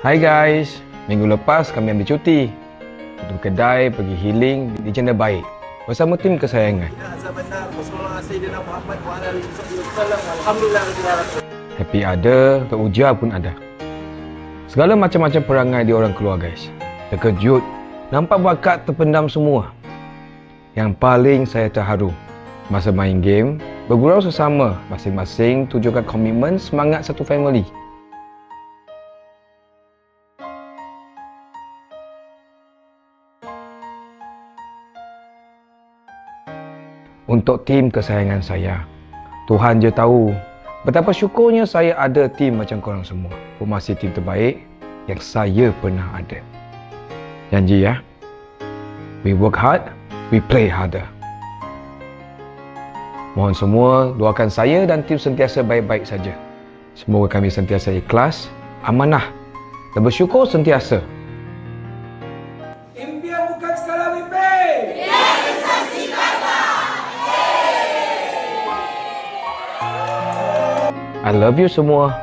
Hai guys, minggu lepas kami ambil cuti. Pergi kedai, pergi healing di Janda Baik bersama tim kesayangan. Happy ada, teruja pun ada. Segala macam-macam perangai dia orang keluar guys. Terkejut, nampak bakat terpendam semua. Yang paling saya terharu, masa main game, bergurau sesama, masing-masing tunjukkan komitmen semangat satu family. Untuk tim kesayangan saya, Tuhan je tahu betapa syukurnya saya ada tim macam korang semua. Formasi tim terbaik yang saya pernah ada. Janji ya, we work hard, we play harder. Mohon semua doakan saya dan tim sentiasa baik-baik saja. Semoga kami sentiasa ikhlas, amanah dan bersyukur sentiasa. Impian bukan sekadar mimpi. I love you semua.